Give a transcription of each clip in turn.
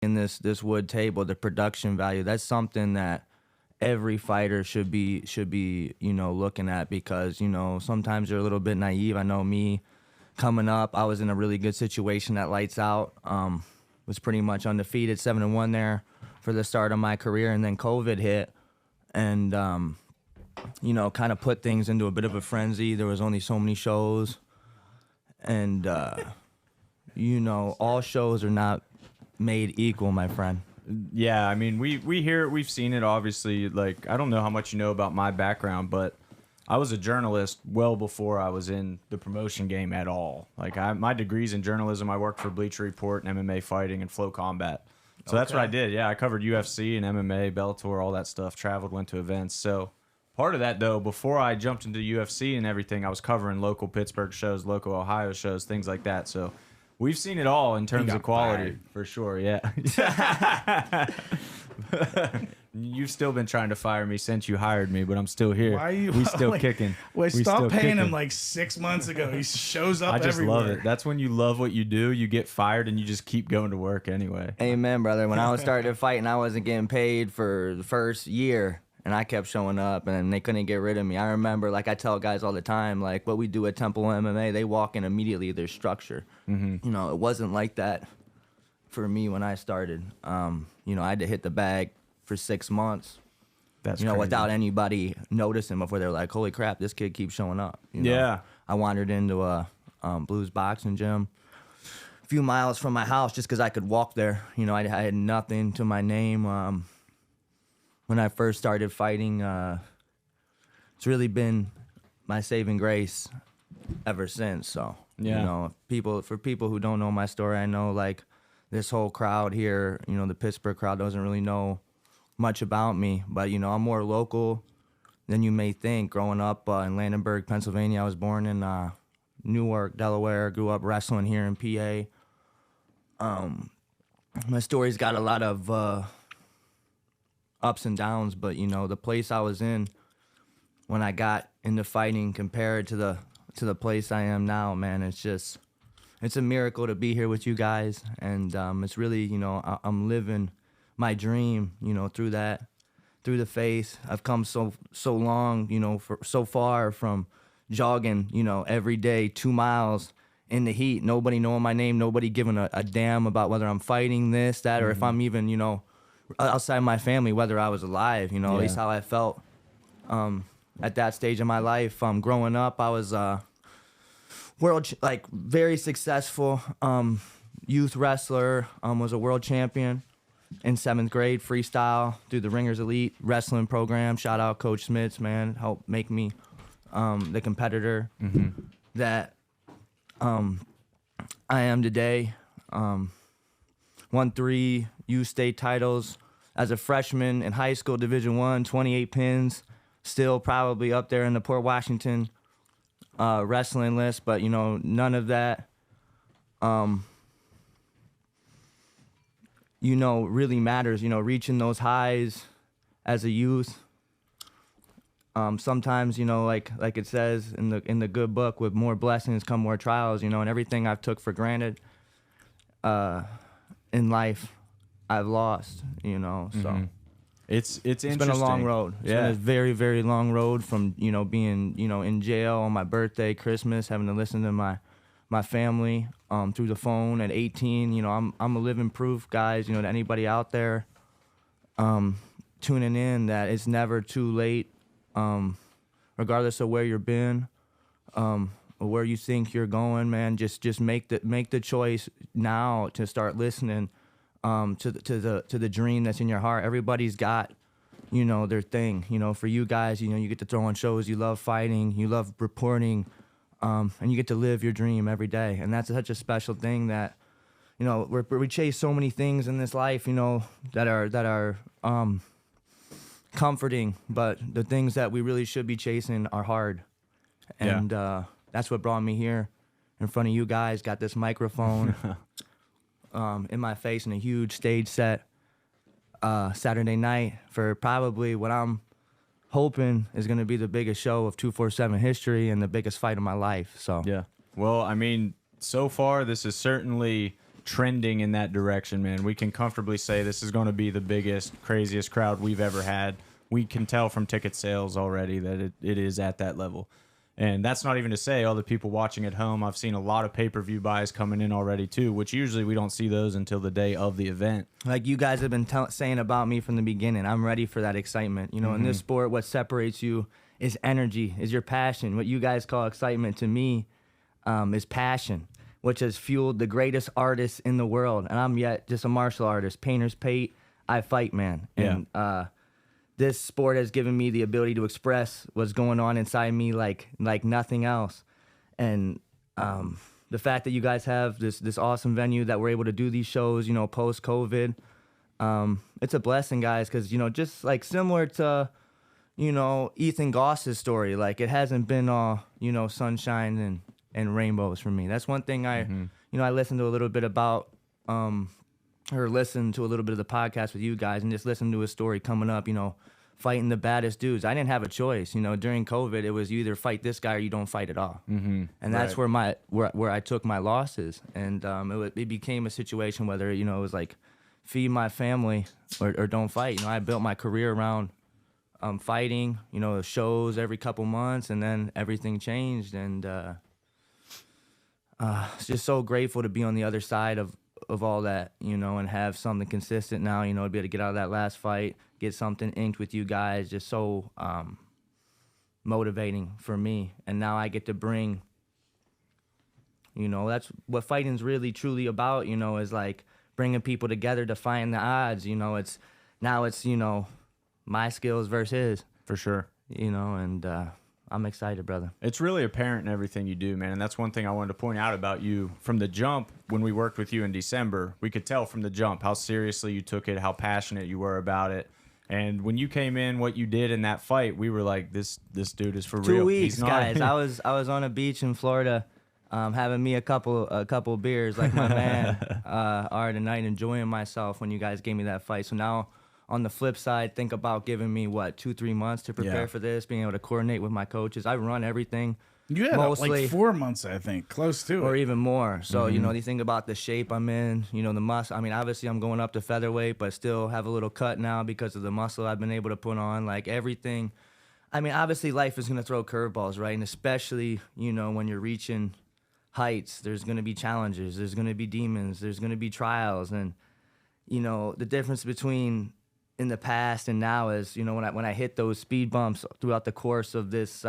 in this wood table, the production value, that's something that every fighter should be looking at, because sometimes you're a little bit naive. I know me coming up, I was in a really good situation at Lights Out. Was pretty much undefeated, 7-1 there for the start of my career, and then COVID hit, and kind of put things into a bit of a frenzy. There was only so many shows, and all shows are not made equal, my friend. Yeah, I mean, we hear it, we've seen it, obviously. Like, I don't know how much you know about my background, but I was a journalist well before I was in the promotion game at all. Like, my degree's in journalism. I worked for Bleacher Report and MMA fighting and Flow Combat. So that's what I did. Yeah, I covered UFC and MMA, Bellator, all that stuff, traveled, went to events. So part of that, though, before I jumped into UFC and everything, I was covering local Pittsburgh shows, local Ohio shows, things like that. So we've seen it all in terms of quality, for sure, yeah. You've still been trying to fire me since you hired me, but I'm still here. Why are you? We still kicking. Wait, stop paying him like 6 months ago. He shows up everywhere. I just love it. That's when you love what you do. You get fired and you just keep going to work anyway. Amen, brother. When I was starting to fight and I wasn't getting paid for the first year, and I kept showing up, and they couldn't get rid of me. I remember, like I tell guys all the time, like what we do at Temple MMA, they walk in immediately. There's structure. It wasn't like that for me when I started. I had to hit the bag for 6 months. That's crazy. Without anybody noticing before they're like, holy crap, this kid keeps showing up. Yeah. I wandered into a Blues boxing gym a few miles from my house just because I could walk there. I had nothing to my name. When I first started fighting, it's really been my saving grace ever since. So, for people who don't know my story, I know like this whole crowd here, the Pittsburgh crowd doesn't really know much about me, but I'm more local than you may think. Growing up in Landenberg, Pennsylvania, I was born in Newark, Delaware. Grew up wrestling here in PA. My story's got a lot of ups and downs, but the place I was in when I got into fighting compared to the place I am now, man, it's a miracle to be here with you guys, and it's really I'm living my dream, through the faith. I've come so long, so far from jogging, every day 2 miles in the heat, nobody knowing my name, nobody giving a damn about whether I'm fighting this, that, or if I'm even, outside my family, whether I was alive, at least how I felt at that stage of my life. Growing up, I was very successful youth wrestler, was a world champion in 7th grade, freestyle through the Ringers Elite Wrestling Program. Shout out Coach Smits, man, helped make me the competitor that I am today. Won 3 U state titles as a freshman in high school, Division I, 28 pins, still probably up there in the Port Washington wrestling list, but none of that really matters. Reaching those highs as a youth, sometimes like it says in the good book, with more blessings come more trials, and everything I've took for granted in life I've lost, so it's been a long road. It's been a very, very long road from being in jail on my birthday, Christmas, having to listen to my family through the phone at 18. I'm a living proof, guys, to anybody out there tuning in, that it's never too late, regardless of where you've been or where you think you're going, man. Just make the choice now to start listening to the dream that's in your heart. Everybody's got their thing. For you guys, you get to throw on shows, you love fighting, you love reporting, and you get to live your dream every day. And that's such a special thing that we chase so many things in this life, that are comforting, but the things that we really should be chasing are hard. And that's what brought me here in front of you guys. Got this microphone in my face and a huge stage set Saturday night for probably what I'm hoping is going to be the biggest show of 247 history and the biggest fight of my life. So yeah. Well, I mean, so far this is certainly trending in that direction, man. We can comfortably say this is going to be the biggest, craziest crowd we've ever had. We can tell from ticket sales already that it is at that level. And that's not even to say all the people watching at home. I've seen a lot of pay-per-view buys coming in already, too, which usually we don't see those until the day of the event. Like you guys have been saying about me from the beginning, I'm ready for that excitement. You know, in this sport, what separates you is energy, is your passion. What you guys call excitement to me is passion, which has fueled the greatest artists in the world. And I'm yet just a martial artist. Painter's Pate, I fight, man. And this sport has given me the ability to express what's going on inside me like nothing else. And the fact that you guys have this awesome venue that we're able to do these shows, you know, post-COVID, it's a blessing, guys, because, you know, just like similar to, you know, Ethan Goss's story, like it hasn't been all, you know, sunshine and rainbows for me. That's one thing I listened to a little bit about, or listened to a little bit of the podcast with you guys and just listened to his story coming up, you know, fighting the baddest dudes. I didn't have a choice. You know, during COVID, it was you either fight this guy or you don't fight at all. And that's where I took my losses. And it became a situation whether, you know, it was like feed my family or don't fight. You know, I built my career around fighting, you know, shows every couple months, and then everything changed. And just so grateful to be on the other side of all that, you know, and have something consistent now, you know, to be able to get out of that last fight, get something inked with you guys, just so motivating for me. And now I get to bring, you know, that's what fighting's really truly about, you know, is like bringing people together to find the odds. You know, it's, you know, my skills versus his. For sure. You know, and I'm excited, brother. It's really apparent in everything you do, man. And that's one thing I wanted to point out about you. From the jump, when we worked with you in December, we could tell from the jump how seriously you took it, how passionate you were about it. And when you came in, what you did in that fight, we were like, this dude is for real. 2 weeks, guys. I was on a beach in Florida, having me a couple beers, like my man are tonight, enjoying myself when you guys gave me that fight. So now, on the flip side, think about giving me, 2-3 months to prepare for this, being able to coordinate with my coaches. I run everything. You had mostly, like 4 months, I think, close to it. Or even more. So, you know, you think about the shape I'm in, you know, the muscle. I mean, obviously I'm going up to featherweight, but still have a little cut now because of the muscle I've been able to put on, like everything. I mean, obviously life is going to throw curveballs, right? And especially, you know, when you're reaching heights, there's going to be challenges. There's going to be demons. There's going to be trials. And, you know, the difference between in the past and now is, you know, when I hit those speed bumps throughout the course of this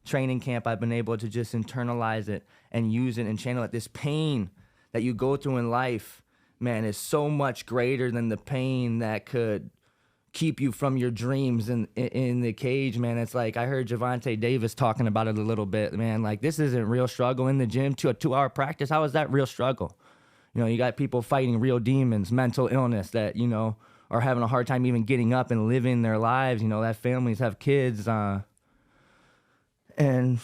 training camp, I've been able to just internalize it and use it and channel it. This pain that you go through in life, man, is so much greater than the pain that could keep you from your dreams in the cage, man. It's like I heard Javante Davis talking about it a little bit, man. Like, this isn't real struggle in the gym to a 2-hour practice. How is that real struggle? You know, you got people fighting real demons, mental illness that, you know, are having a hard time even getting up and living their lives. You know, that families have kids. And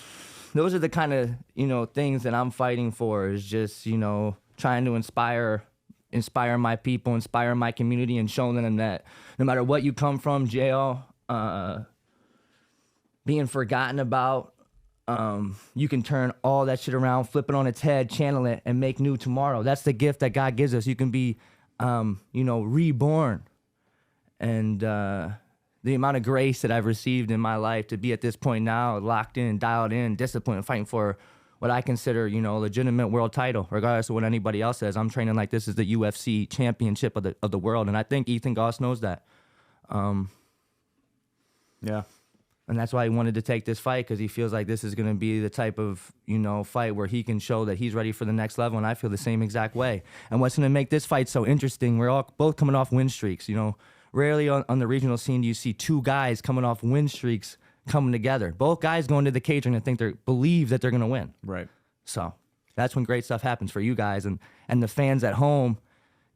those are the kind of, you know, things that I'm fighting for, is just, you know, trying to inspire my people, inspire my community, and showing them that no matter what you come from, jail, being forgotten about, you can turn all that shit around, flip it on its head, channel it, and make new tomorrow. That's the gift that God gives us. You can be, you know, reborn. And the amount of grace that I've received in my life to be at this point now, locked in, dialed in, disciplined, fighting for what I consider, you know, a legitimate world title, regardless of what anybody else says. I'm training like this is the UFC championship of the world, and I think Ethan Goss knows that. Yeah. And that's why he wanted to take this fight, because he feels like this is going to be the type of, you know, fight where he can show that he's ready for the next level, and I feel the same exact way. And what's going to make this fight so interesting, we're all both coming off win streaks, you know. Rarely on the regional scene do you see two guys coming off win streaks coming together. Both guys going to the cage and believe that they're going to win. Right. So that's when great stuff happens for you guys, and the fans at home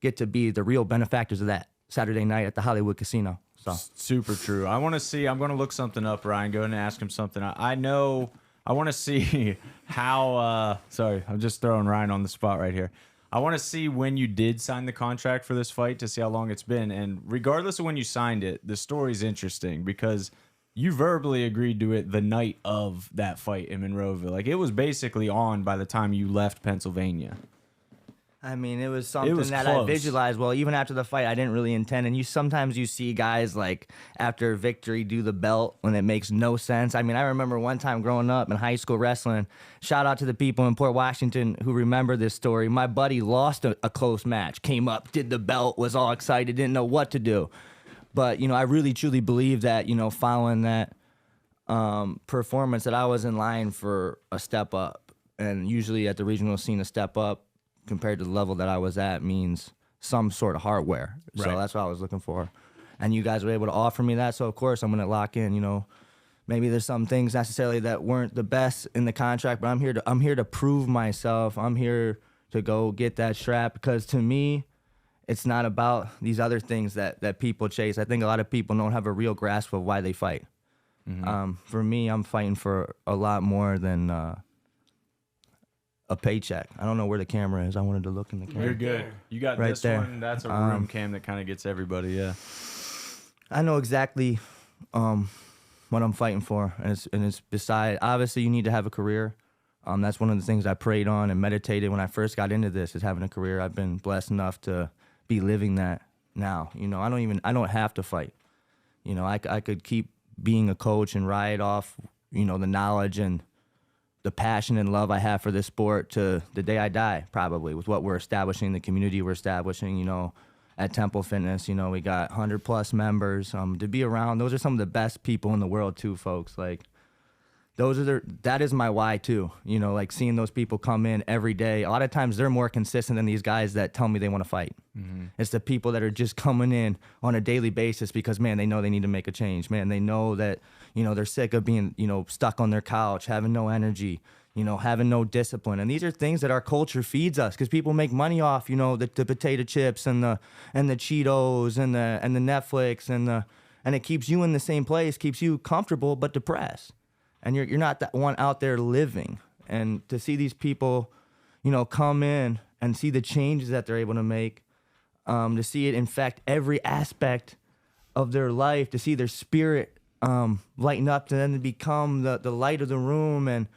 get to be the real benefactors of that Saturday night at the Hollywood Casino. So super true. I want to see. I'm going to look something up, Ryan. Go ahead and ask him something. I know. I want to see how. Sorry, I'm just throwing Ryan on the spot right here. I want to see when you did sign the contract for this fight to see how long it's been. And regardless of when you signed it, the story's interesting because you verbally agreed to it the night of that fight in Monroeville. Like, it was basically on by the time you left Pennsylvania. I mean, it was something that close. I visualized. Well, even after the fight, I didn't really intend. And sometimes you see guys like after victory do the belt when it makes no sense. I mean, I remember one time growing up in high school wrestling. Shout out to the people in Port Washington who remember this story. My buddy lost a close match, came up, did the belt, was all excited, didn't know what to do. But I really truly believe that following that performance, that I was in line for a step up. And usually at the regional scene, a step up compared to the level that I was at means some sort of hardware. So that's what I was looking for. And you guys were able to offer me that. So, of course, I'm going to lock in, maybe there's some things necessarily that weren't the best in the contract, but I'm here to prove myself. I'm here to go get that strap, because to me, it's not about these other things that people chase. I think a lot of people don't have a real grasp of why they fight. For me, I'm fighting for a lot more than a paycheck. I don't know where the camera is. I wanted to look in the camera. You're good. You got right this there. one. That's a room cam that kind of gets everybody. Yeah. I know exactly what I'm fighting for, and it's beside. Obviously, you need to have a career. That's one of the things I prayed on and meditated when I first got into this, is having a career. I've been blessed enough to be living that now. I don't have to fight. I could keep being a coach and ride off, the knowledge and the passion and love I have for this sport to the day I die, probably, with what we're establishing, the community we're establishing, at Temple Fitness. We got 100+ members. To be around, those are some of the best people in the world too, folks. Like, that is my why too. Like seeing those people come in every day. A lot of times they're more consistent than these guys that tell me they want to fight. It's the people that are just coming in on a daily basis because, man, they know they need to make a change. Man, they know that, they're sick of being, stuck on their couch, having no energy, having no discipline. And these are things that our culture feeds us, because people make money off, the potato chips and the Cheetos and the Netflix and it keeps you in the same place, keeps you comfortable but depressed. And you're not that one out there living. And to see these people, come in and see the changes that they're able to make, to see it infect every aspect of their life, to see their spirit lighten up, to then become the light of the room. And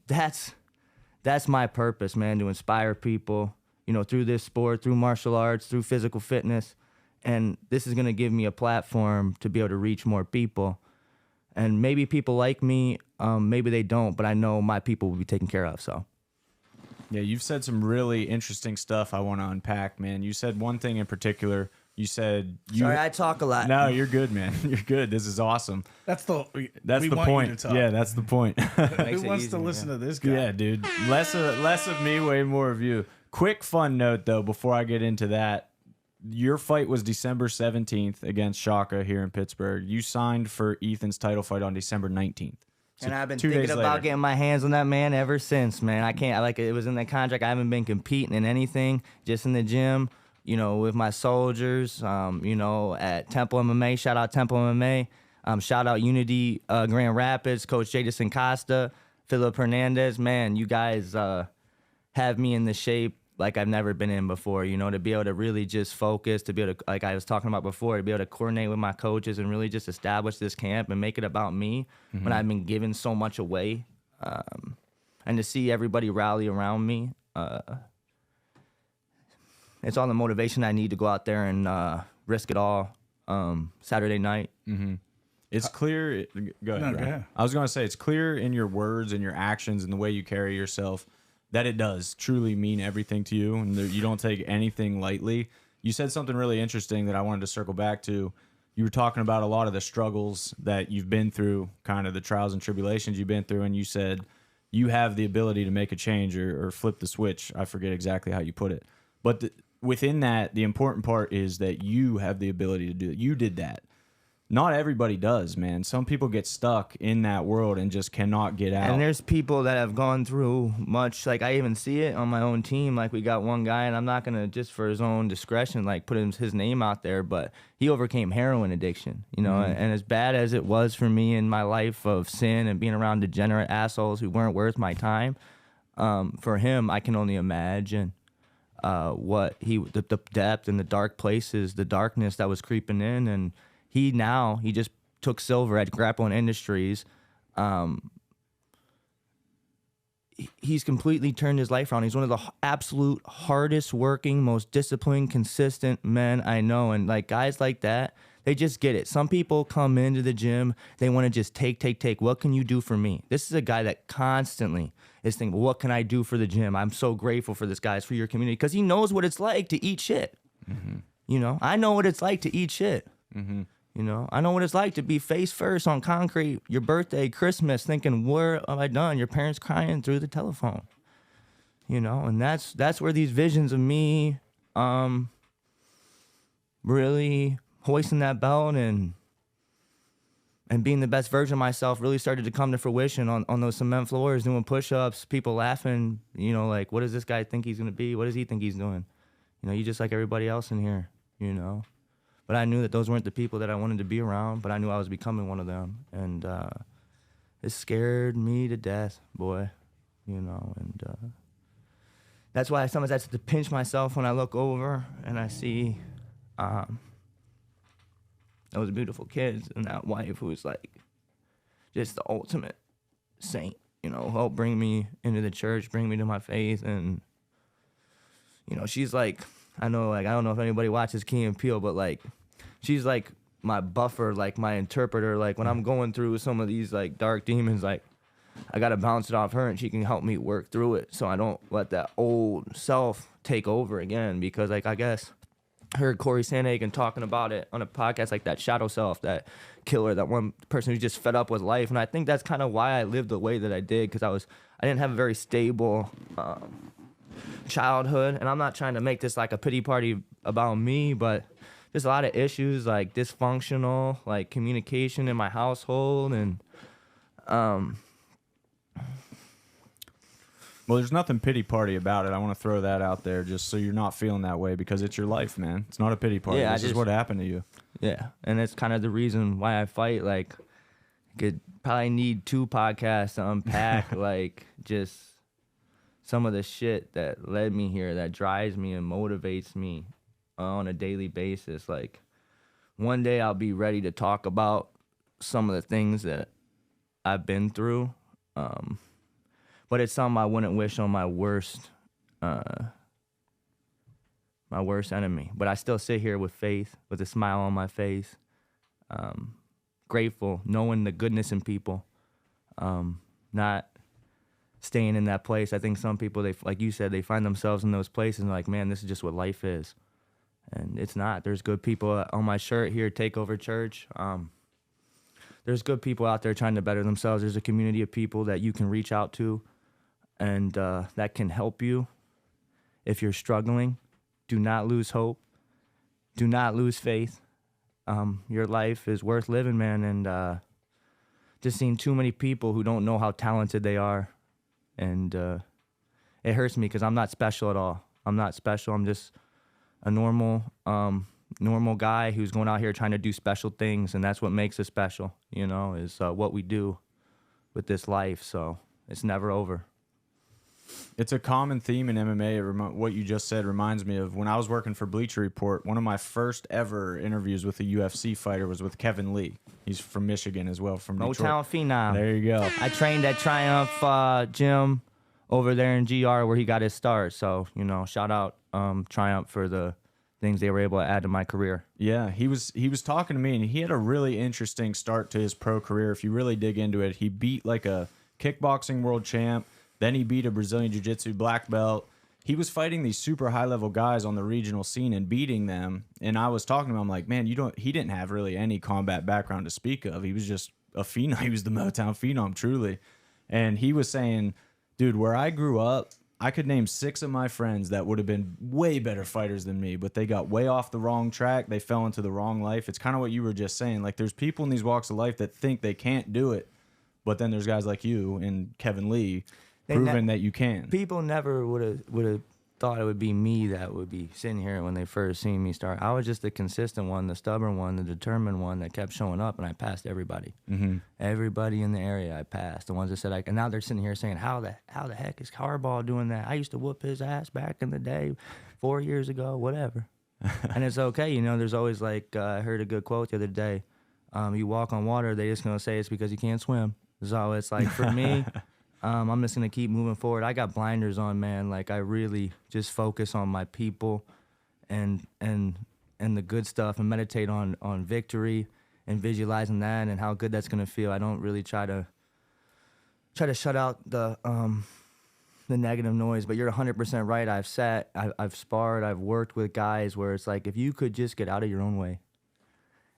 that's my purpose, man, to inspire people, through this sport, through martial arts, through physical fitness. And this is going to give me a platform to be able to reach more people. And maybe people like me, maybe they don't, but I know my people will be taken care of. So, yeah, you've said some really interesting stuff I want to unpack, man. You said one thing in particular. You said sorry, I talk a lot. No, you're good, man. You're good. This is awesome. That's the point. Yeah, that's the point. Who wants to listen to this guy? Yeah, dude. Less of me, way more of you. Quick fun note though, before I get into that. Your fight was December 17th against Shaka here in Pittsburgh. You signed for Ethan's title fight on December 19th. So and I've been thinking about getting my hands on that man ever since, man. It was in the contract. I haven't been competing in anything, just in the gym, with my soldiers, at Temple MMA. Shout out Temple MMA. Shout out Unity Grand Rapids, Coach Jadison Costa, Philip Hernandez. Man, you guys have me in the shape like I've never been in before, to be able to really just focus, to be able to, like I was talking about before, to be able to coordinate with my coaches and really just establish this camp and make it about me when I've been giving so much away. And to see everybody rally around me, it's all the motivation I need to go out there and risk it all Saturday night. It's clear. Go ahead. Go ahead. I was going to say, it's clear in your words and your actions and the way you carry yourself that it does truly mean everything to you, and you don't take anything lightly. You said something really interesting that I wanted to circle back to. You were talking about a lot of the struggles that you've been through, kind of the trials and tribulations you've been through, and you said you have the ability to make a change or flip the switch. I forget exactly how you put it. But within that, the important part is that you have the ability to do it. You did that. Not everybody does, man. Some people get stuck in that world and just cannot get out. And there's people that have gone through much. Like, I even see it on my own team. Like, we got one guy, and I'm not going to, just for his own discretion, like, put his name out there, but he overcame heroin addiction, and as bad as it was for me in my life of sin and being around degenerate assholes who weren't worth my time, for him, I can only imagine what the depth and the dark places, the darkness that was creeping in. And he just took silver at Grappling Industries. he's completely turned his life around. He's one of the absolute hardest working, most disciplined, consistent men I know. And like guys like that, they just get it. Some people come into the gym, they want to just take. What can you do for me? This is a guy that constantly is thinking, what can I do for the gym? I'm so grateful for this, guys, for your community, because he knows what it's like to eat shit. Mm-hmm. You know, I know what it's like to eat shit. Mm-hmm. You know, I know what it's like to be face first on concrete, your birthday, Christmas, thinking, what have I done? Your parents crying through the telephone. You know, and that's where these visions of me really hoisting that belt and being the best version of myself really started to come to fruition on those cement floors, doing push-ups, people laughing, you know, like, what does this guy think he's going to be? What does he think he's doing? You know, you just like everybody else in here, you know. But I knew that those weren't the people that I wanted to be around, but I knew I was becoming one of them. And it scared me to death, boy, you know. And that's why sometimes I have to pinch myself when I look over and I see those beautiful kids and that wife who's like just the ultimate saint, you know, help bring me into the church, bring me to my faith. And, you know, she's like, I don't know if anybody watches Key and Peele, but like, she's like my buffer, like my interpreter. Like when I'm going through some of these like dark demons, like I got to bounce it off her and she can help me work through it. So I don't let that old self take over again, because like, I guess I heard Corey Sandhagen talking about it on a podcast, like that shadow self, that killer, that one person who's just fed up with life. And I think that's kind of why I lived the way that I did, because I didn't have a very stable childhood. And I'm not trying to make this like a pity party about me, but there's a lot of issues, like dysfunctional, like communication in my household. And well, there's nothing pity party about it. I want to throw that out there just so you're not feeling that way, because it's your life, man. It's not a pity party. Yeah, this is what happened to you. Yeah, and it's kind of the reason why I fight. Like, could probably need 2 podcasts to unpack, like, just some of the shit that led me here, that drives me and motivates me on a daily basis. Like, one day I'll be ready to talk about some of the things that I've been through. But it's something I wouldn't wish on my worst enemy. But I still sit here with faith, with a smile on my face, grateful, knowing the goodness in people, not staying in that place. I think some people, they, like you said, they find themselves in those places and like, man, this is just what life is. And it's not. There's good people on my shirt here, Takeover Church. There's good people out there trying to better themselves. There's a community of people that you can reach out to and that can help you if you're struggling. Do not lose hope. Do not lose faith. Your life is worth living, man. And just seeing too many people who don't know how talented they are. And it hurts me because I'm not special at all. I'm not special. I'm just a normal guy who's going out here trying to do special things. And that's what makes us special, you know, is what we do with this life. So it's never over. It's a common theme in MMA. What you just said reminds me of when I was working for Bleacher Report. One of my first ever interviews with a UFC fighter was with Kevin Lee. He's from Michigan as well, from Detroit. Motown Phenom. There you go. I trained at Triumph Gym over there in GR where he got his start. So, you know, shout out Triumph for the things they were able to add to my career. Yeah, he was talking to me, and he had a really interesting start to his pro career. If you really dig into it, he beat like a kickboxing world champ. Then he beat a Brazilian Jiu-Jitsu black belt. He was fighting these super high-level guys on the regional scene and beating them. And I was talking to him, I'm like, man, he didn't have really any combat background to speak of. He was just a phenom. He was the Motown phenom, truly. And he was saying, dude, where I grew up, I could name 6 of my friends that would have been way better fighters than me, but they got way off the wrong track. They fell into the wrong life. It's kind of what you were just saying. Like, there's people in these walks of life that think they can't do it, but then there's guys like you and Kevin Lee proving that you can. People never would have thought it would be me that would be sitting here when they first seen me start. I was just the consistent one, the stubborn one, the determined one that kept showing up, and I passed everybody. Mm-hmm. Everybody in the area I passed. The ones that said, and now they're sitting here saying, how the heck is Harbaugh doing that? I used to whoop his ass back in the day, 4 years ago, whatever. And it's okay, you know. There's always like I heard a good quote the other day. You walk on water, they just gonna say it's because you can't swim. So it's like for me. I'm just gonna keep moving forward. I got blinders on, man. Like I really just focus on my people, and the good stuff, and meditate on victory and visualizing that and how good that's gonna feel. I don't really try to shut out the negative noise. But you're 100% right. I've sparred, I've worked with guys where it's like if you could just get out of your own way.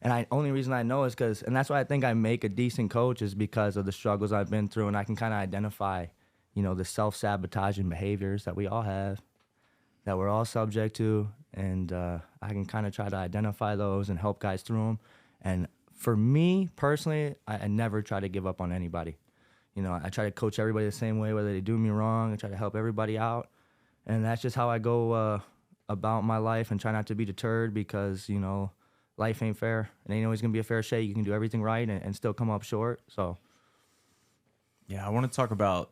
And only reason I know is because, and that's why I think I make a decent coach is because of the struggles I've been through, and I can kind of identify, the self-sabotaging behaviors that we all have, that we're all subject to, and I can kind of try to identify those and help guys through them. And for me personally, I never try to give up on anybody. I try to coach everybody the same way, whether they do me wrong. I try to help everybody out, and that's just how I go about my life, and try not to be deterred because life ain't fair. It ain't always gonna be a fair shake. You can do everything right and still come up short. So, yeah, I want to talk about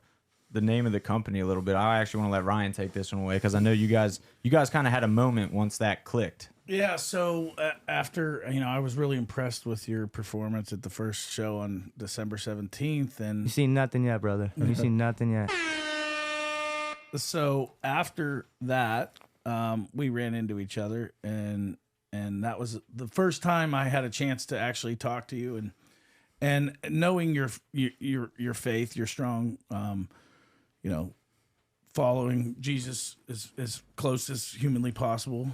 the name of the company a little bit. I actually want to let Ryan take this one away because I know you guys kind of had a moment once that clicked. Yeah. So after I was really impressed with your performance at the first show on December 17th, and you seen nothing yet, brother. You seen nothing yet. So after that, we ran into each other, and that was the first time I had a chance to actually talk to you, and knowing your faith, your strong, following Jesus as close as humanly possible.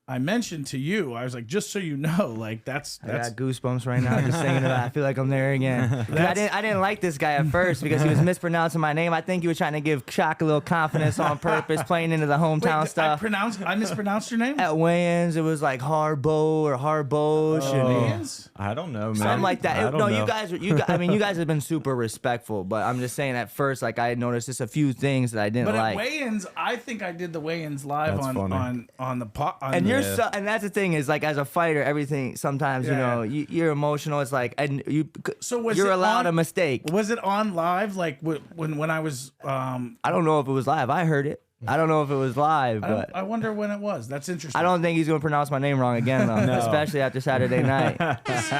I mentioned to you, I was like, just so you know, like that's I got goosebumps right now just saying that. I feel like I'm there again. I didn't like this guy at first because he was mispronouncing my name. I think he was trying to give Shock a little confidence on purpose, playing into the hometown stuff. I mispronounced your name? At weigh-ins, it was like Harbaugh or Harbaugh. I don't know, man. Something like that. I don't know. You guys have been super respectful, but I'm just saying at first, like I noticed just a few things that I didn't like. But at weigh-ins, I think I did the weigh-ins live on the pot. And that's the thing is like as a fighter, everything sometimes you're emotional. It's like you're allowed a mistake. Was it on live? Like when I was? I don't know if it was live. I heard it. I don't know if it was live, but I wonder when it was. That's interesting. I don't think he's going to pronounce my name wrong again, though, especially after Saturday night.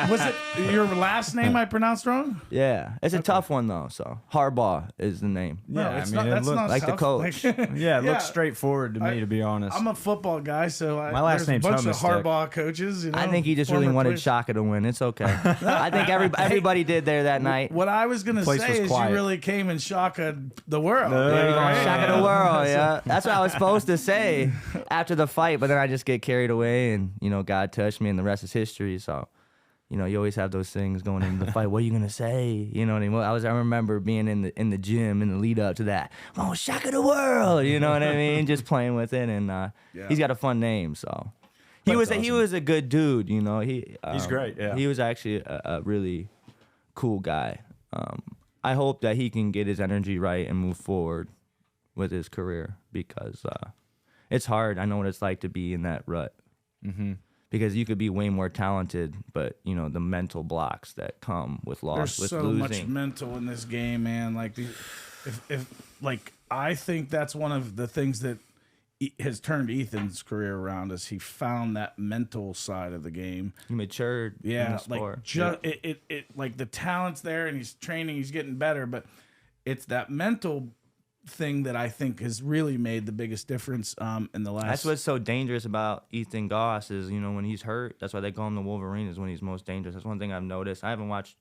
Was it your last name I pronounced wrong? Yeah, it's a tough one though. So Harbaugh is the name. Yeah, it's not, that's not like tough. the coach. Yeah, it looks straightforward to me, to be honest. I'm a football guy, so my last name's a bunch of Homestick. Harbaugh coaches. I think he just really wanted Shaka to win. It's okay. I think everybody did there that night. What I was gonna say is you really came and Shaka the world. Shaka the world. Yeah, that's what I was supposed to say after the fight, but then I just get carried away, and God touched me, and the rest is history. So, you always have those things going into the fight. What are you gonna say? You know what I mean? I remember being in the gym in the lead up to that. Oh, Shock of the world! You know what I mean? Just playing with it, and he's got a fun name. So he was a good dude. He's great. Yeah, he was actually a really cool guy. I hope that he can get his energy right and move forward with his career because it's hard. I know what it's like to be in that rut. Mm-hmm. Because you could be way more talented, but the mental blocks that come with loss, with losing. There's so much mental in this game, man. Like I think that's one of the things that has turned Ethan's career around is he found that mental side of the game. He matured. Yeah, in the sport. Like the talent's there and he's training, he's getting better, but it's that mental thing that I think has really made the biggest difference in the last. That's what's so dangerous about Ethan Goss is when he's hurt. That's why they call him the Wolverine, is when he's most dangerous. That's one thing I've noticed. I haven't watched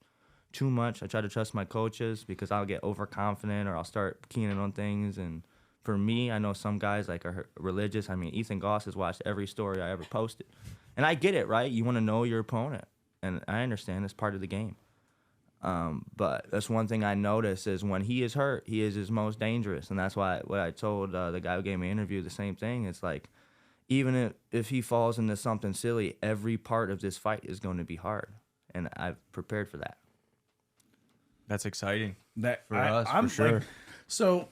too much. I try to trust my coaches because I'll get overconfident or I'll start keying in on things. And for me, I know some guys are religious. I mean, Ethan Goss has watched every story I ever posted, and I get it, right? You want to know your opponent, and I understand it's part of the game. But that's one thing I notice is when he is hurt, he is his most dangerous. And that's why what I told the guy who gave me an interview, the same thing. It's like, even if he falls into something silly, every part of this fight is going to be hard. And I've prepared for that. That's exciting for us, for sure. So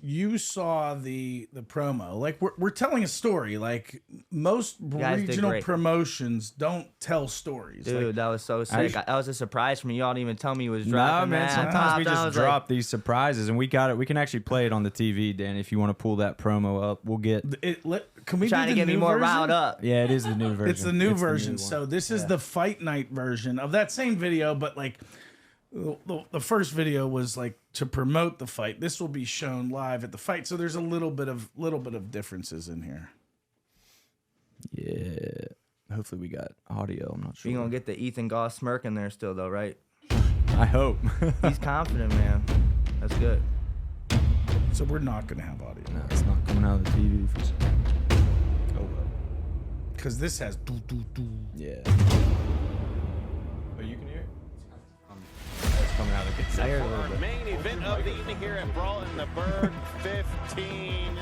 you saw the promo. Like we're telling a story. Like most regional promotions don't tell stories. Dude, that was so sick. That was a surprise for me. Y'all didn't even tell me it was dropping. No, man. Sometimes we just drop these surprises, and we got it. We can actually play it on the TV, Dan. If you want to pull that promo up, we'll get. Can we trying to get me more riled up? Yeah, it is the new version. It's the new version. So this is the fight night version of that same video, but like. the first video was like to promote the fight. This will be shown live at the fight, so there's a little bit of differences in here. Yeah. Hopefully we got audio. I'm not sure. You gonna get the Ethan Goss smirk in there still though, right? I hope. He's confident, man. That's good. So we're not gonna have audio No, it's not coming out of the TV for some. Oh well. because this has Yeah. Oh, you can hear it? It's coming out of the I heard a guitar. little Our bit. main event of the evening here at Brawl in the Burgh 15.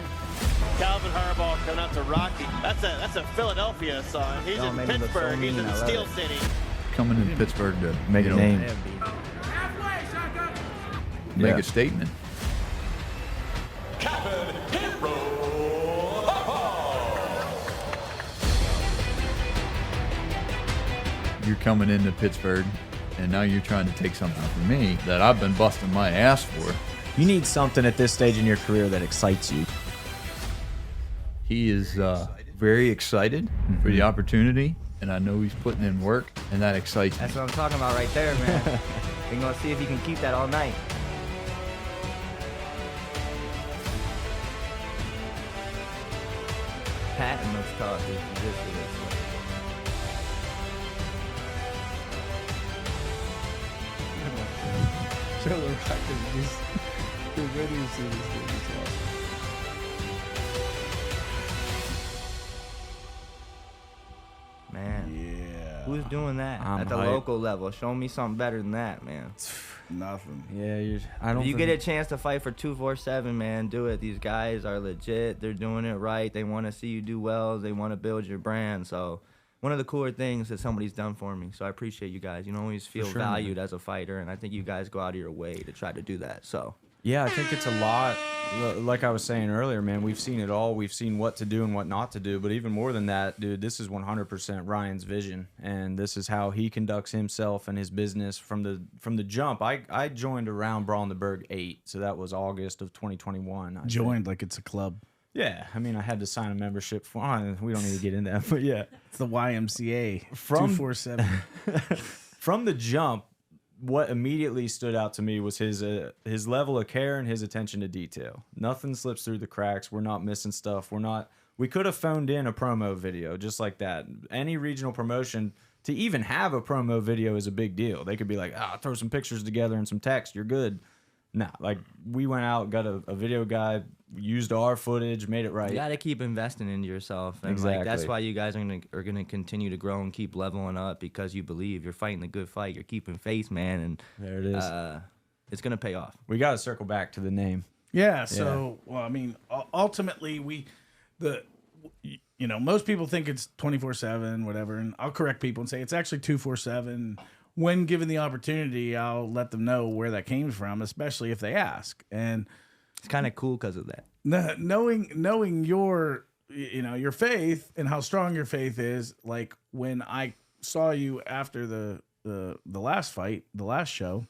Calvin Harbaugh coming out to Rocky. That's a Philadelphia song. He's Don't in make me look so Pittsburgh. He's mean, in I love Steel it. City. Coming in Pittsburgh to Make a name. make Yeah. a statement. Calvin You're coming into Pittsburgh, and now you're trying to take something from me that I've been busting my ass for. You need something at this stage in your career that excites you. He is very excited for the opportunity, and I know he's putting in work, and that excites me. That's what I'm talking about right there, man. We're gonna see if you can keep that all night. Patton looks tough. He's just for this. Joe Rock is the video series is awesome. Man, Yeah. who's doing that I'm at the hyped. local level? Show me something better than that, man. Nothing. Yeah, I don't. If you get a chance to fight for 247, man, do it. These guys are legit. They're doing it right. They want to see you do well. They want to build your brand. So one of the cooler things that somebody's done for me. So I appreciate you guys. You don't always feel sure, valued as a fighter, and I think you guys go out of your way to try to do that. So Yeah, I think it's a lot. Like I was saying earlier, man, we've seen it all. We've seen what to do and what not to do. But even more than that, dude, this is 100% Ryan's vision, and this is how he conducts himself and his business from the jump. I joined around Brawl in the Burgh 8, so that was August of 2021. I think. Joined like it's a club. Yeah, I mean, I had to sign a membership form. We don't need to get into that, but yeah, It's the YMCA. From- 247. from the jump, what immediately stood out to me was his level of care and his attention to detail. Nothing slips through the cracks. We're not missing stuff. We could have phoned in a promo video just like that. Any regional promotion, to even have a promo video is a big deal. They could be like, throw some pictures together and some text, you're good. Nah, like we went out, got a video guy, used our footage, made it right. you got to keep investing into yourself, and like that's Exactly. why you guys are gonna continue to grow and keep leveling up because you believe you're fighting a good fight. You're keeping faith, man, and There it is. it's gonna pay off. We got to circle back to the name. Yeah. So, well, I mean, ultimately, most people think it's 24/7, whatever, and I'll correct people and say it's actually 247. When given the opportunity, I'll let them know where that came from, especially if they ask. And It's kind of cool because of that. knowing your your faith and how strong your faith is, like when I saw you after the last fight, the last show,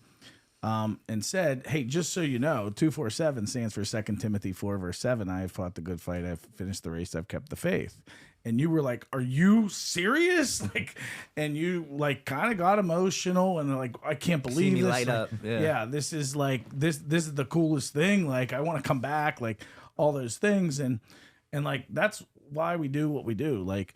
and said, hey, just so you know, 247 stands for 2 Timothy 4:7. I have fought the good fight, I've finished the race, I've kept the faith. And you were like, are you serious? Like, and you like kind of got emotional and like, I can't believe me this. light Like, up. Yeah. yeah, this is like this is the coolest thing. Like, I want to come back, like all those things. And like that's why we do what we do. Like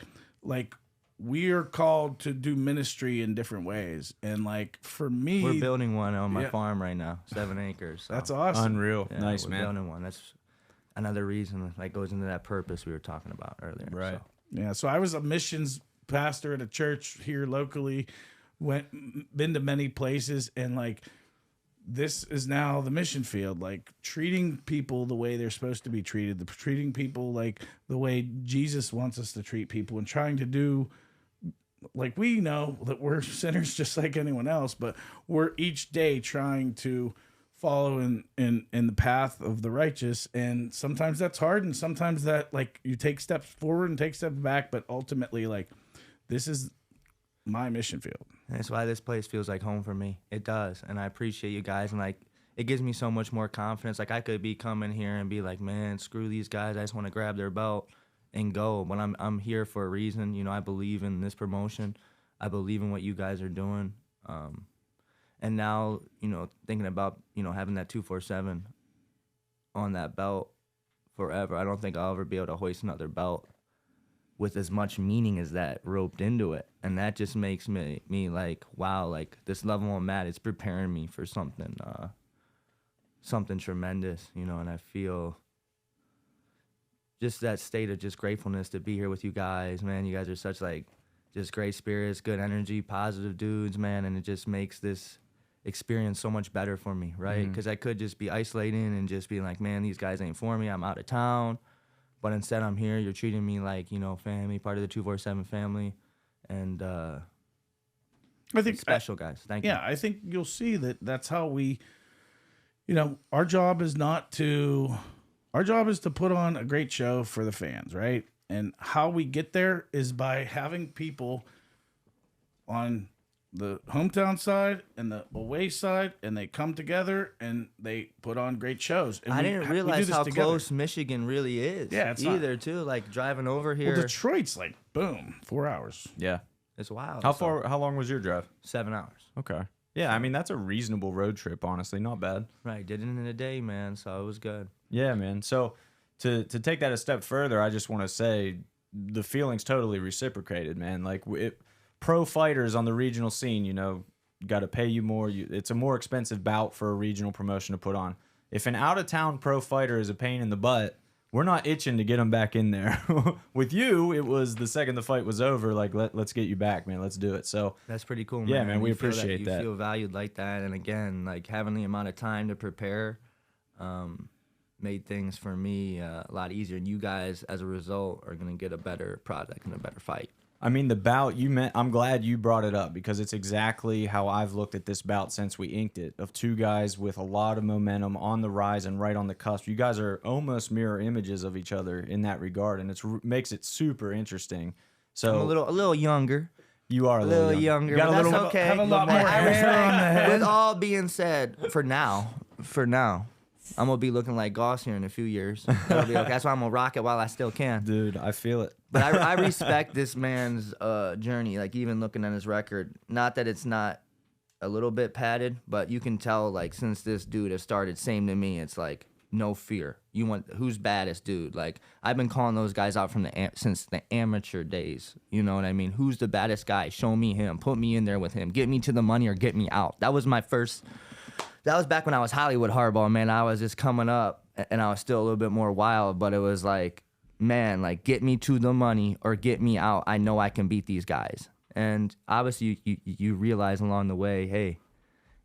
we are called to do ministry in different ways. And like for me, We're building one on my Yeah. farm right now, 7 acres. So. that's awesome. Unreal. Yeah, Nice, we're man. building one. That's another reason that goes into that purpose we were talking about earlier. Right. So. Yeah, so I was a missions pastor at a church here locally, been to many places, and like this is now the mission field, like treating people the way they're supposed to be treated, treating people like the way Jesus wants us to treat people, and trying to do, like, we know that we're sinners just like anyone else, but we're each day trying to follow in the path of the righteous, and sometimes that's hard, and sometimes that like you take steps forward and take steps back, but ultimately like this is my mission field. And that's why this place feels like home for me. It does, and I appreciate you guys, and like it gives me so much more confidence. Like I could be coming here and be like, man, screw these guys. I just want to grab their belt and go. But I'm here for a reason. You know, I believe in this promotion. I believe in what you guys are doing. And now, you know, thinking about, you know, having that 247 on that belt forever, I don't think I'll ever be able to hoist another belt with as much meaning as that roped into it. And that just makes me like, wow, like this level I'm at is preparing me for something tremendous, you know. And I feel just that state of just gratefulness to be here with you guys, man. You guys are such like just great spirits, good energy, positive dudes, man. And it just makes this experience so much better for me, right? Because I could just be isolating and just be like, man, these guys ain't for me, I'm out of town. But instead I'm here, you're treating me like, you know, family, part of the 247 family. And I think special guys. Thank you. Yeah, I think you'll see that that's how we, you know, our job is to put on a great show for the fans, right? And how we get there is by having people on the hometown side and the away side, and they come together and they put on great shows. And I didn't realize how together. close Michigan really is. Yeah, it's either too. Like driving over here, Well, Detroit's like boom, 4 hours. Yeah. it's wild. How So, far? How long was your drive? 7 hours. Okay. Yeah, I mean that's a reasonable road trip, honestly. Not bad. Right, did it in a day, man. So it was good. Yeah, man. So to take that a step further, I just want to say the feeling's totally reciprocated, man. Like pro fighters on the regional scene, you know, got to pay you more. It's a more expensive bout for a regional promotion to put on. If an out-of-town pro fighter is a pain in the butt, we're not itching to get them back in there. With you, it was the second the fight was over, like, let's get you back, man. Let's do it. So That's pretty cool, man. Yeah, man, we You feel appreciate that. You feel valued like that. And again, like having the amount of time to prepare made things for me a lot easier. And you guys, as a result, are going to get a better product and a better fight. I mean, the bout you meant, I'm glad you brought it up because it's exactly how I've looked at this bout since we inked it, of two guys with a lot of momentum on the rise and right on the cusp. You guys are almost mirror images of each other in that regard, and it makes it super interesting. So I'm a little younger. you are a little younger. You got but a little that's okay. have a lot I- more I hair respect- on the head. With all being said, for now, I'm gonna be looking like Goss here in a few years. That'll be okay. That's why I'm gonna rock it while I still can. dude. I feel it. But I respect this man's journey. Like even looking at his record, not that it's not a little bit padded, but you can tell like since this dude has started, same to me. It's like no fear. You want who's baddest dude? Like I've been calling those guys out from since the amateur days. You know what I mean? Who's the baddest guy? Show me him. Put me in there with him. Get me to the money or get me out. That was my first. That was back when I was Hollywood Harbaugh, man. I was just coming up, and I was still a little bit more wild, but it was like, man, like, get me to the money or get me out. I know I can beat these guys. And obviously, you realize along the way, hey,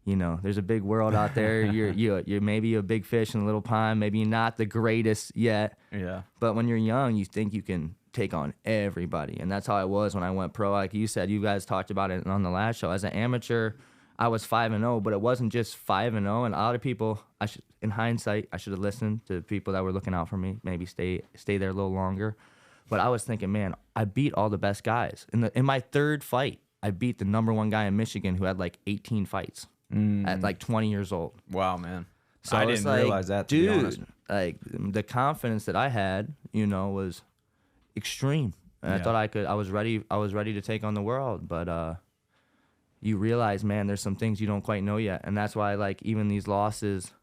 you know, there's a big world out there. You're maybe a big fish in a little pond. Maybe you're not the greatest yet. Yeah. But when you're young, you think you can take on everybody. And that's how I was when I went pro. Like you said, you guys talked about it on the last show. As an amateur, I was 5-0, but it wasn't just 5-0. And a lot of people, in hindsight, I should have listened to people that were looking out for me, maybe stay there a little longer. But I was thinking, man, I beat all the best guys. In my third fight, I beat the #1 guy in Michigan who had like 18 fights at like 20 years old. Wow, man. So I I was didn't like, realize that. To dude, be honest. like the confidence that I had, you know, was extreme. And I Yeah. thought I was ready to take on the world, but you realize, man, there's some things you don't quite know yet. And that's why, like, even these losses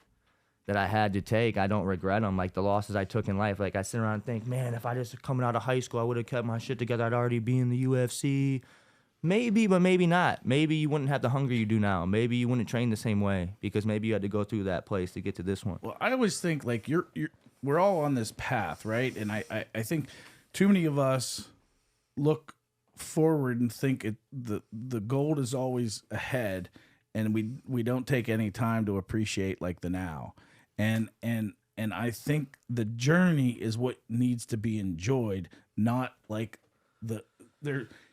that I had to take, I don't regret them. Like, the losses I took in life, like, I sit around and think, man, if I just coming out of high school, I would have kept my shit together. I'd already be in the UFC. Maybe, but maybe not. Maybe you wouldn't have the hunger you do now. Maybe you wouldn't train the same way because maybe you had to go through that place to get to this one. Well, I always think like we're all on this path, right? And I think too many of us look forward and think the gold is always ahead, and we don't take any time to appreciate like the now. And I think the journey is what needs to be enjoyed, not like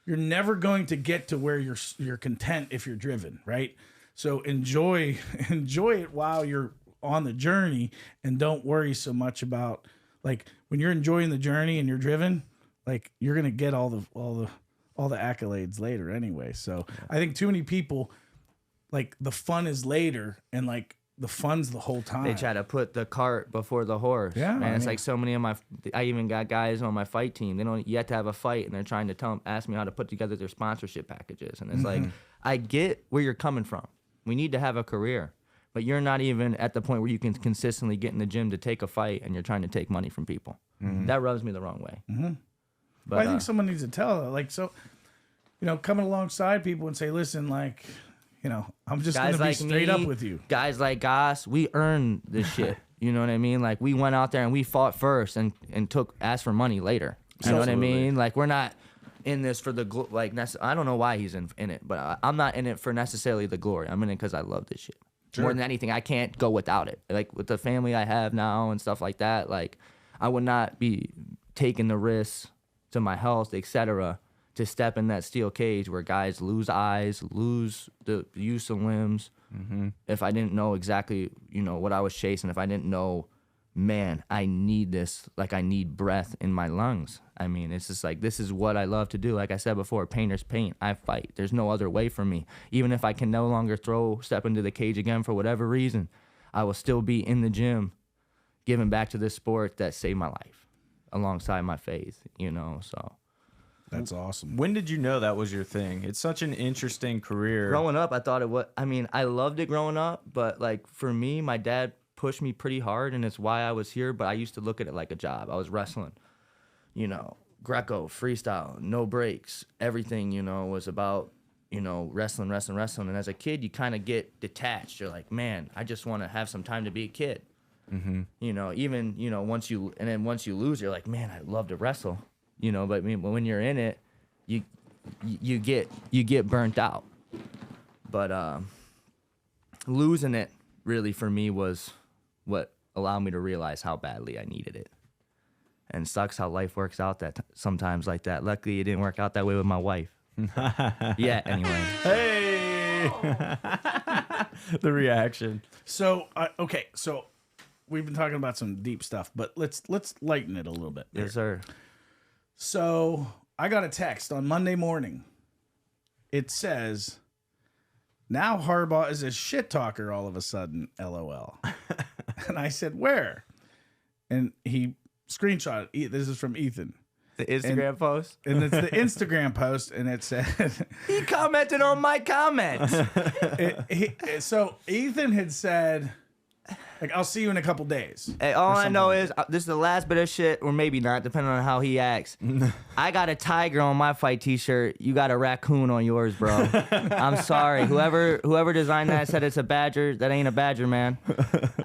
you're never going to get to where you're content if you're driven, right? So enjoy it while you're on the journey, and don't worry so much about, like, when you're enjoying the journey and you're driven, like, you're gonna get all the accolades later anyway. So I think too many people, like, the fun is later, and like the fun's the whole time. They try to put the cart before the horse. Yeah, man. I It's mean- like so many of I even got guys on my fight team. They don't yet to have a fight, and they're trying to ask me how to put together their sponsorship packages. And it's like, I get where you're coming from. We need to have a career. But you're not even at the point where you can consistently get in the gym to take a fight, and you're trying to take money from people. That rubs me the wrong way. But I think someone needs to tell, like, so, coming alongside people and say, listen, like, I'm just going to be straight up with you. Guys like Goss, we earned this shit. You know what I mean? Like, we went out there and we fought first and asked for money later. You know what I mean? Like, we're not in this for the I don't know why he's in it, but I'm not in it for necessarily the glory. I'm in it because I love this shit. Sure. More than anything, I can't go without it. Like, with the family I have now and stuff like that, like, I would not be taking the risks to my health, etc., to step in that steel cage where guys lose eyes, lose the use of limbs. If I didn't know exactly, what I was chasing, if I didn't know, man, I need this, like, I need breath in my lungs. I mean, it's just like, this is what I love to do. Like I said before, painters paint, I fight. There's no other way for me. Even if I can no longer step into the cage again for whatever reason, I will still be in the gym giving back to this sport that saved my life alongside my faith, so. That's awesome. When did you know that was your thing? It's such an interesting career. Growing up, I thought it was, I loved it growing up, but like for me, my dad pushed me pretty hard, and it's why I was here, but I used to look at it like a job. I was wrestling, Greco, freestyle, no breaks, everything, was about, wrestling. And as a kid, you kind of get detached. You're like, man, I just want to have some time to be a kid. Even, once you lose, you're like, man, I love to wrestle. But when you're in it, you get burnt out. But losing it really for me was what allowed me to realize how badly I needed it. And sucks how life works out sometimes like that. Luckily, it didn't work out that way with my wife. Yeah. Anyway. Hey. The reaction. So okay, so we've been talking about some deep stuff, but let's lighten it a little bit. Yes, sir. So I got a text on Monday morning. It says, now Harbaugh is a shit talker all of a sudden, LOL. And I said, where? And he screenshot it. This is from Ethan. The Instagram post? And it's the Instagram post, and it said... He commented on my comments. So Ethan had said... Like, I'll see you in a couple days. Hey, all I know is this is the last bit of shit, or maybe not, depending on how he acts. I got a tiger on my fight T-shirt. You got a raccoon on yours, bro. I'm sorry. Whoever designed that said it's a badger. That ain't a badger, man.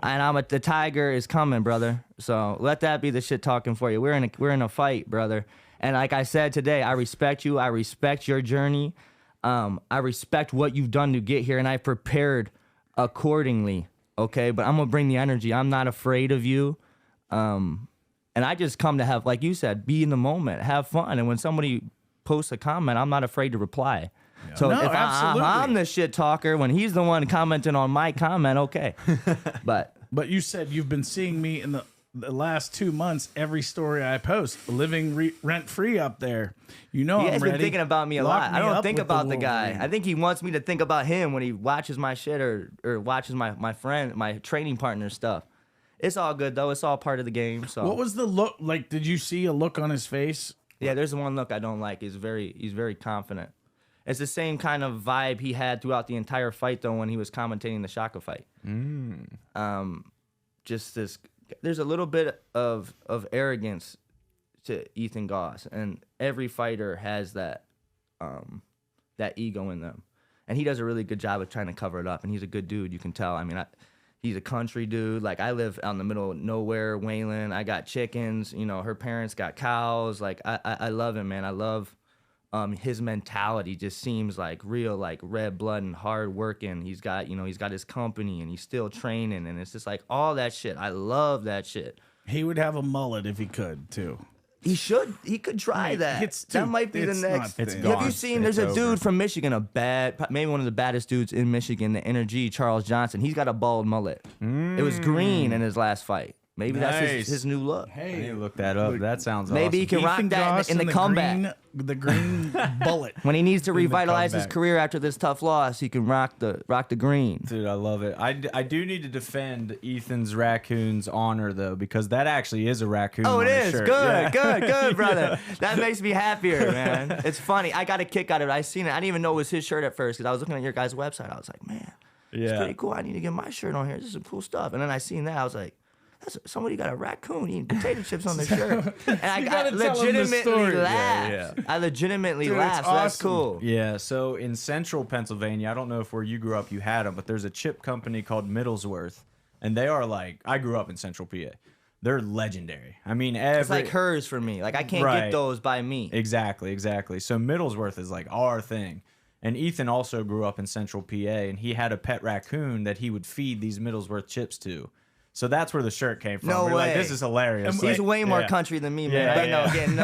And the tiger is coming, brother. So let that be the shit talking for you. We're in a fight, brother. And like I said today, I respect you. I respect your journey. I respect what you've done to get here, and I prepared accordingly. Okay, but I'm gonna bring the energy. I'm not afraid of you, and I just come to have, like you said, be in the moment, have fun. And when somebody posts a comment, I'm not afraid to reply. Yeah. So if I'm the shit talker, when he's the one commenting on my comment, okay. But you said you've been seeing me in the last 2 months, every story I post, living rent free up there. He has been thinking about me a lot. I don't think about the guy. I think he wants me to think about him when he watches my shit or watches my friend, my training partner stuff. It's all good though. It's all part of the game. So what was the look like? Did you see a look on his face? Yeah, there's one look I don't like. He's very confident. It's the same kind of vibe he had throughout the entire fight though when he was commentating the Shaka fight. Just this. There's a little bit of arrogance to Ethan Goss, and every fighter has that ego in them, and he does a really good job of trying to cover it up. And he's a good dude, you can tell. I mean, he's a country dude. Like, I live out in the middle of nowhere, Wayland. I got chickens. Her parents got cows. Like, I love him, man. I love his mentality. Just seems like real, like red blood and hard working. He's got his company and he's still training, and it's just like all that shit. I love that shit. He would have a mullet if he could too. He should. He could try that. That might be the next. It's Have gone. you seen? There's a dude from Michigan, maybe one of the baddest dudes in Michigan, the Energy, Charles Johnson. He's got a bald mullet. It was green in his last fight. Maybe that's his new look. Hey, I need to look that up. That sounds maybe awesome. he can rock that in the comeback. The green bullet. When he needs to revitalize his career after this tough loss, he can rock the green. Dude, I love it. I do need to defend Ethan's raccoon's honor, though, because that actually is a raccoon. Oh, it on his is. shirt. Good, Yeah. good, brother. That makes me happier, man. It's funny. I got a kick out of it. I seen it. I didn't even know it was his shirt at first because I was looking at your guys' website. I was like, man. it's pretty cool. I need to get my shirt on here. This is some cool stuff. And then I seen that. I was like, somebody got a raccoon eating potato chips on their shirt. And I legitimately laughed. I legitimately laughed. So that's cool. Yeah, so in central Pennsylvania, I don't know if where you grew up you had them, but there's a chip company called Middlesworth. And they are like, I grew up in central PA. They're legendary. I mean, it's like hers for me. Like, I can't get those by me. Exactly. So Middlesworth is like our thing. And Ethan also grew up in central PA, and he had a pet raccoon that he would feed these Middlesworth chips to. So that's where the shirt came from. No way. Like, this is hilarious. He's way more country than me, man. Getting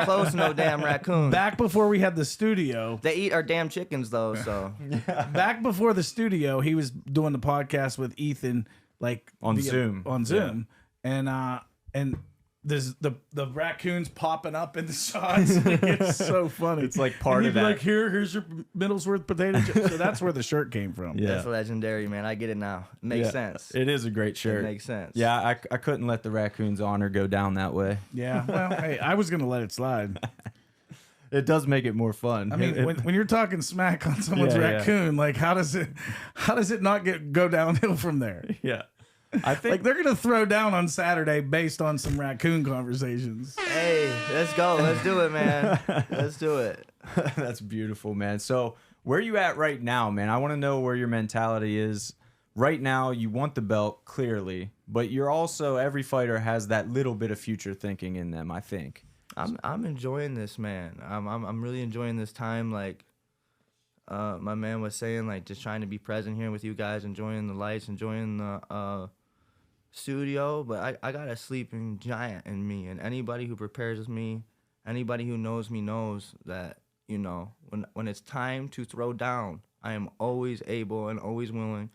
close to no damn raccoon. Back before we had the studio. They eat our damn chickens, though, so. Back before the studio, he was doing the podcast with Ethan, like on Zoom. And there's the raccoons popping up in the shots. It's so funny. It's like part of that. Like, here's your Middlesworth potato chip. So that's where the shirt came from. Yeah. That's legendary, man. I get it now. It makes sense. It is a great shirt. It makes sense. Yeah, I couldn't let the raccoon's honor go down that way. Yeah. Well, hey, I was gonna let it slide. It does make it more fun. I mean, when you're talking smack on someone's raccoon, like how does it not go downhill from there? Yeah. I think like they're gonna throw down on Saturday based on some raccoon conversations. Hey, let's go. Let's do it, man. Let's do it. That's beautiful, man. So where you at right now, man? I want to know where your mentality is. Right now, you want the belt, clearly, but you're also, every fighter has that little bit of future thinking in them, I think. I'm enjoying this, man. I'm really enjoying this time. Like my man was saying, like just trying to be present here with you guys, enjoying the lights, enjoying the studio. But I got a sleeping giant in me, and anybody who prepares me, anybody who knows me knows that, you know, when it's time to throw down, I am always able and always willing.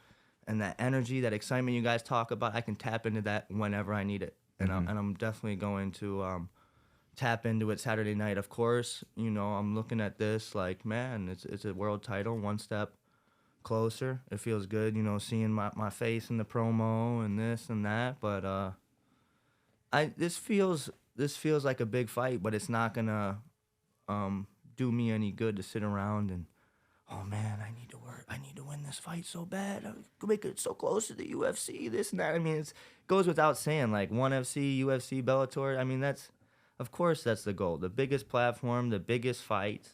And that energy, that excitement you guys talk about, I can tap into that whenever I need it. And I'm definitely going to tap into it Saturday night. Of course, you know, I'm looking at this like, man, it's a world title, one step closer. It feels good, you know, seeing my face in the promo and this and that. But this feels like a big fight, but it's not gonna do me any good to sit around and, oh man, I need to work. I need to win this fight so bad. I could make it so close to the UFC, this and that. I mean, it goes without saying, like ONE FC, UFC, Bellator. I mean, of course that's the goal. The biggest platform, the biggest fights.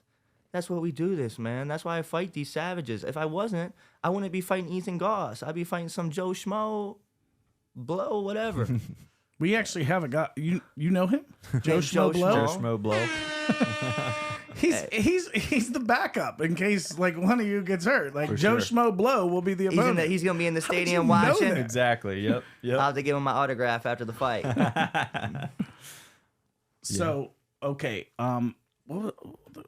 That's what we do this, man. That's why I fight these savages. If I wasn't, I wouldn't be fighting Ethan Goss. I'd be fighting some Joe Schmo, Blow, whatever. We actually have a guy. You know him? Joe Schmo Blow? Joe Schmo Blow. He's the backup in case like one of you gets hurt. Like Joe Schmo Blow will be the opponent. He's gonna be in the stadium How did you know watching. that? Exactly. Yep. I'll have to give him my autograph after the fight. So okay, what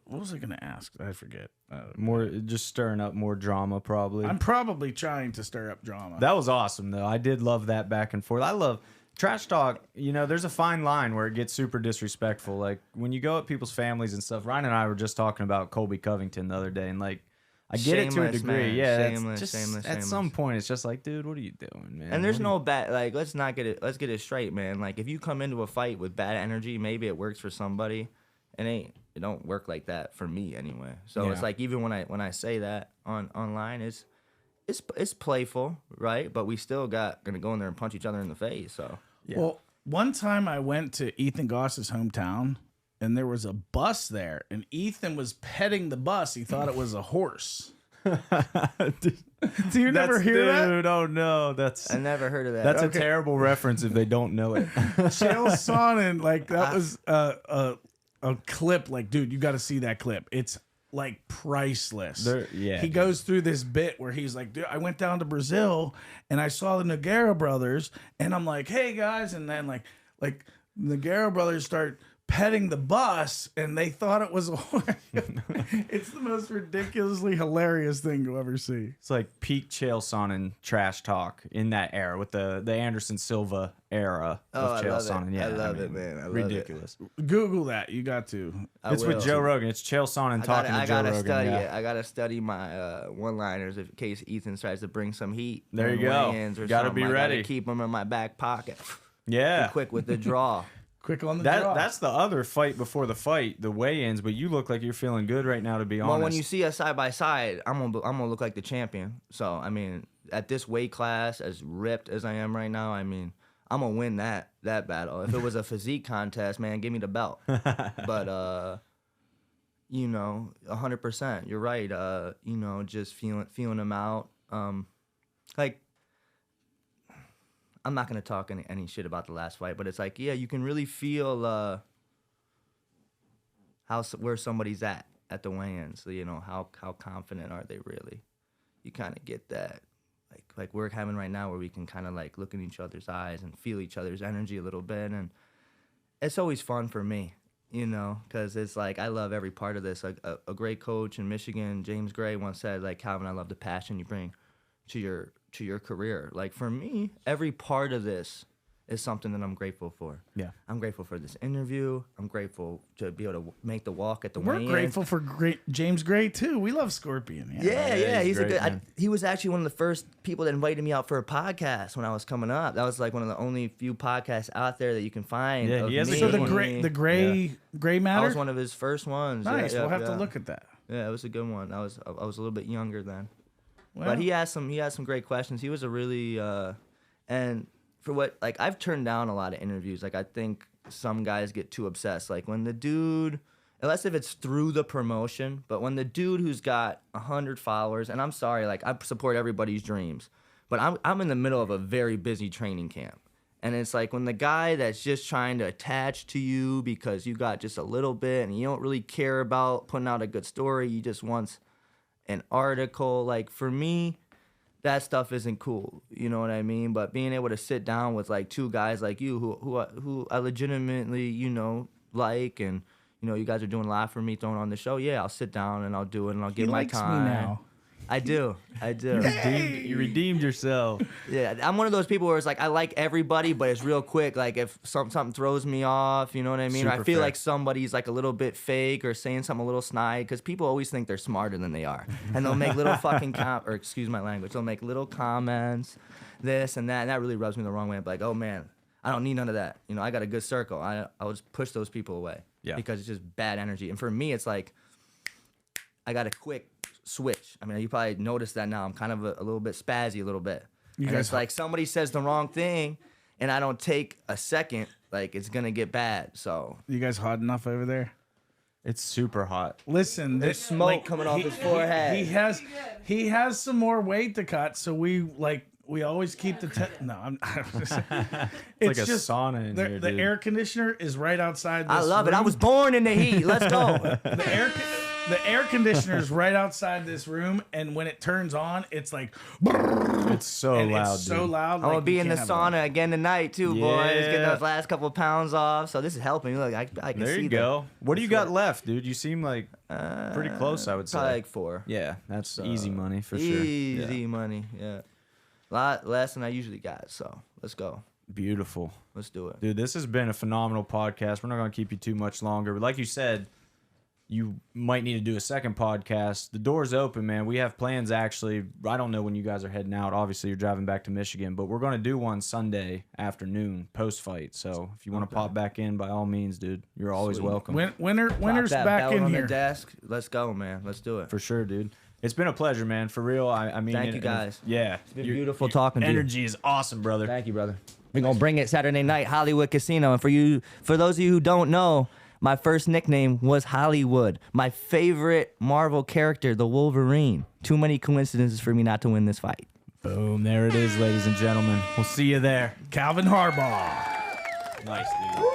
was I gonna ask? I forget. More just stirring up more drama, probably. I'm probably trying to stir up drama. That was awesome, though. I did love that back and forth. I love trash talk. You know, there's a fine line where it gets super disrespectful. Like when you go at people's families and stuff. Ryan and I were just talking about Colby Covington the other day, and like I get it to a degree. Man. Yeah, shameless. At some point, it's just like, dude, what are you doing, man? And there's no bad. Like, let's get it straight, man. Like, if you come into a fight with bad energy, maybe it works for somebody. It don't work like that for me anyway. So it's like, even when I say that online, it's playful, right? But we still gonna go in there and punch each other in the face. So Well, one time I went to Ethan Goss's hometown, and there was a bus there, and Ethan was petting the bus. He thought it was a horse. Do you never hear that? Dude, oh no, I never heard of that. That's a terrible reference if they don't know it. Chael Sonnen, like that was a clip. Like, dude, you got to see that clip. It's like priceless. He goes through this bit where he's like, dude, I went down to Brazil and I saw the Nogueira brothers, and I'm like, hey guys, and then like Nogueira brothers start petting the bus, and they thought it was a horse. It's the most ridiculously hilarious thing you'll ever see. It's like peak Chael Sonnen trash talk in that era with the Anderson Silva era of Chael Sonnen. Yeah, I love it, man. I love ridiculous. Google that. You got to. It's with Joe Rogan. It's Chael Sonnen talking to Joe Rogan. Study it. I gotta study my one-liners in case Ethan tries to bring some heat. There you go. Got to be ready. Keep them in my back pocket. Yeah. Be quick with the draw. Quick on the draw. That's the other fight before the fight, the weigh-ins. But you look like you're feeling good right now, to be honest. Well, when you see us side by side, I'm gonna look like the champion. So I mean, at this weight class, as ripped as I am right now, I mean, I'm gonna win that battle. If it was a physique contest, man, give me the belt. But 100%, you're right. Just feeling them out. Like, I'm not gonna talk any shit about the last fight, but it's like, yeah, you can really feel where somebody's at the weigh-ins. So, how confident are they really? You kind of get that, like we're having right now, where we can kind of like look in each other's eyes and feel each other's energy a little bit, and it's always fun for me, because it's like I love every part of this. Like a great coach in Michigan, James Gray, once said, like, Calvin, I love the passion you bring to your career. Like, for me, every part of this is something that I'm grateful for. Yeah. I'm grateful for this interview. I'm grateful to be able to make the walk at the We're weigh-in. grateful for James Gray too. We love Scorpion. Yeah, he's he's a great, good. man. He was actually one of the first people that invited me out for a podcast when I was coming up. That was like one of the only few podcasts out there that you can find. Yeah, of he has a me. So good the gray That matter. was one of his first ones. Nice. Yeah, We'll have yeah. to look at that. Yeah, it was a good one. I was a little bit younger then. Well, But he asked some great questions. He was a really and for what, like, I've turned down a lot of interviews. Like, I think some guys get too obsessed. Like, when the dude, unless if it's through the promotion, but when the dude who's got 100 followers, and I'm sorry, like, I support everybody's dreams, but I'm in the middle of a very busy training camp. And it's like when the guy that's just trying to attach to you because you got just a little bit and you don't really care about putting out a good story, you just want an article. Like, for me, that stuff isn't cool. You know what I mean? But being able to sit down with like two guys like you who I legitimately, like, and you guys are doing a lot for me throwing on the show. Yeah, I'll sit down and I'll do it and I'll give my time. Me now. I do. You redeemed yourself. Yeah, I'm one of those people where it's like I like everybody, but it's real quick. Like if something throws me off, you know what I mean? Or I Super feel fair. like somebody's like a little bit fake or saying something a little snide, because people always think they're smarter than they are, and they'll make little fucking or excuse my language, they'll make little comments, this and that really rubs me the wrong way. I'm like, oh man, I don't need none of that. I got a good circle. I'll just push those people away. Yeah. Because it's just bad energy. And for me, it's like I got a quick switch. I mean, you probably noticed that now. I'm kind of a little bit spazzy, a little bit. And it's like somebody says the wrong thing, and I don't take a second, like it's gonna get bad. So You guys hot enough over there? It's super hot. Listen, there's smoke coming off his forehead. He has some more weight to cut, so we always keep the no. It's like a sauna in here, The dude. air conditioner is right outside. This I love it. I room. was born in the heat. Let's go. The air conditioner is right outside this room, and when it turns on, it's like It's so and loud, it's so dude. loud. I'm gonna be in the sauna again tonight too, boys. Getting Yeah. those last couple of pounds off. So this is helping. Look, I can There see you go. What do you got sweat. left, dude? You seem like pretty close, I would say. Probably like 4. Yeah, that's easy money for sure. Easy Yeah. money. Yeah. A lot less than I usually got. So let's go. Beautiful. Let's do it. Dude, this has been a phenomenal podcast. We're not going to keep you too much longer. But like you said, you might need to do a second podcast. The door's open, man. We have plans, actually. I don't know when you guys are heading out. Obviously, you're driving back to Michigan. But we're going to do one Sunday afternoon, post-fight. So if you want to pop back in, by all means, dude, you're always Sweet. welcome. Winter's Pop that back belt in on here. the desk. Let's go, man. Let's do it. For sure, dude. It's been a pleasure, man. For real. I mean, Thank you, guys. Yeah. It's been beautiful talking to you. Energy is awesome, brother. Thank you, brother. We're gonna bring it Saturday night, Hollywood Casino. And for those of you who don't know, my first nickname was Hollywood. My favorite Marvel character, the Wolverine. Too many coincidences for me not to win this fight. Boom. There it is, ladies and gentlemen. We'll see you there. Calvin Harbaugh. Nice, dude.